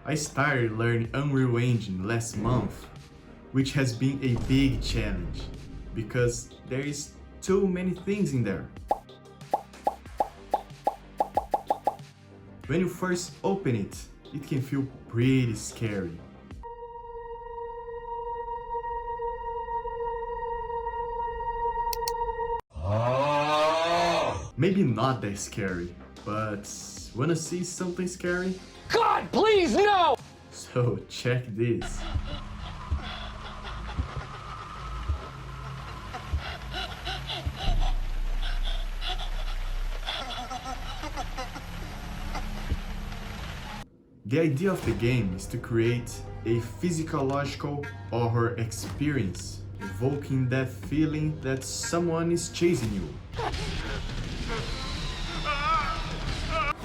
I started learning Unreal Engine last month, which has been a big challenge because there is too many things in there. When you first open it, it can feel pretty scary. Maybe not that scary, but wanna see something scary? God, please, no! So check this. The idea of the game is to create a physiological horror experience, evoking that feeling that someone is chasing you.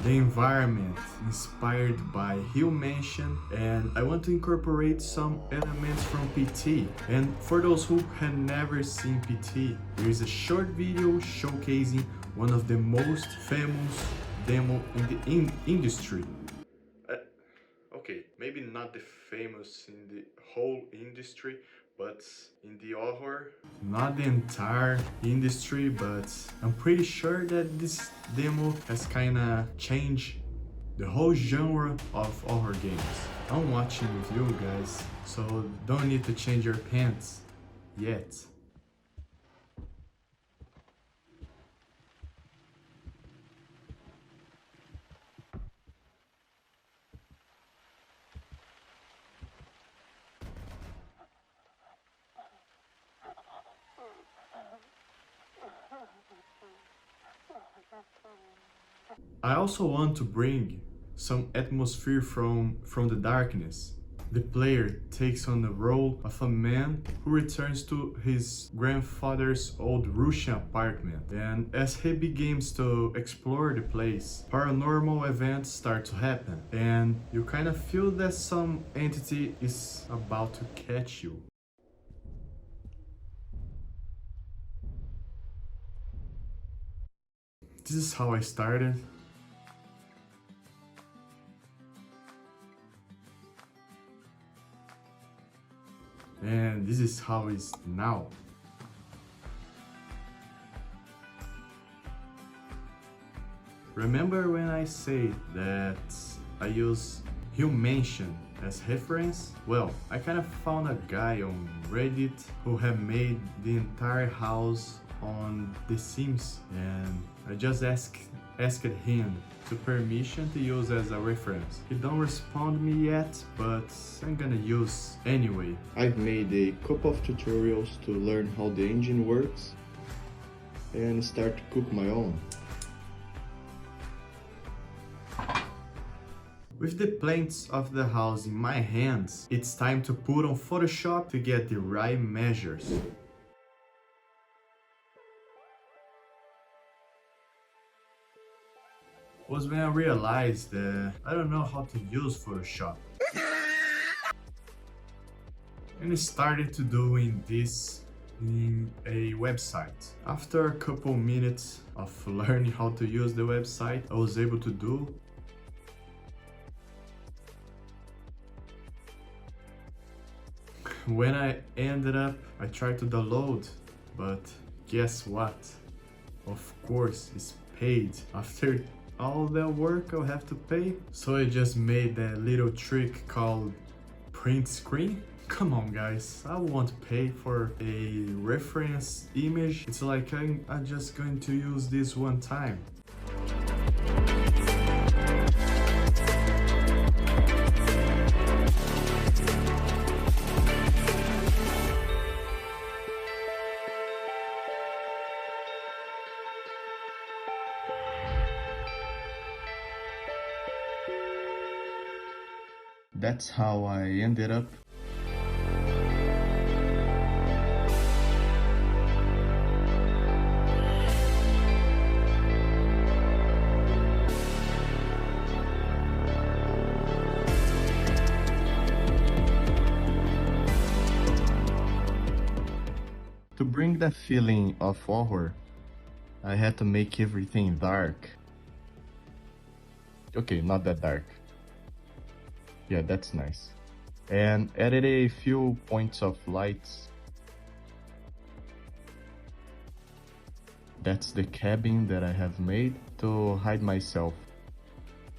The environment inspired by Hill Mansion, and I want to incorporate some elements from PT. And for those who have never seen PT, there is a short video showcasing one of the most famous demo in the industry. Okay, maybe not the famous in the whole industry, but in the horror, not the entire industry, but I'm pretty sure that this demo has kinda changed the whole genre of horror games. I'm watching with you guys, so don't need to change your pants yet. I also want to bring some atmosphere from the darkness. The player takes on the role of a man who returns to his grandfather's old Russian apartment, and as he begins to explore the place, paranormal events start to happen, and you kind of feel that some entity is about to catch you. This is how I started. And this is how it's now. Remember when I say that I use Hill Mansion as reference? Well, I kind of found a guy on Reddit who had made the entire house on The Sims, and I just asked him to permission to use as a reference. He don't respond me yet, but I'm gonna use anyway. I've made a couple of tutorials to learn how the engine works and start to cook my own. With the plans of the house in my hands, it's time to put on Photoshop to get the right measures. Was when I realized that I don't know how to use Photoshop. And I started to doing this in a website. After a couple minutes of learning how to use the website, I was able to do. When I ended up, I tried to download, but guess what? Of course, it's paid. After all that work I'll have to pay. So I just made that little trick called print screen. Come on guys, I won't pay for a reference image. It's like I'm just going to use this one time. That's how I ended up. To bring that feeling of horror, I had to make everything dark. Okay, not that dark. Yeah, that's nice. And added a few points of lights. That's the cabin that I have made to hide myself.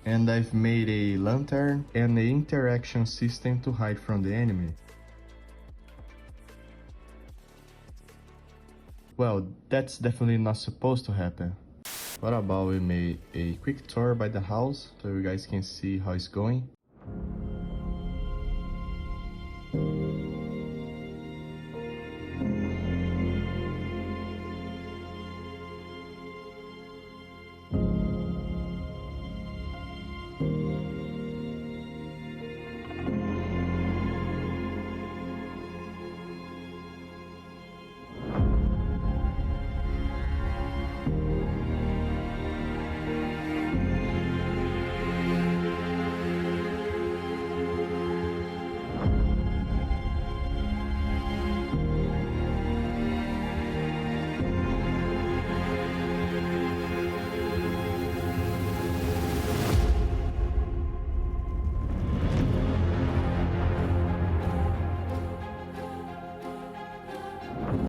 And I've made a lantern and an interaction system to hide from the enemy. Well, that's definitely not supposed to happen. What about we make a quick tour by the house so you guys can see how it's going?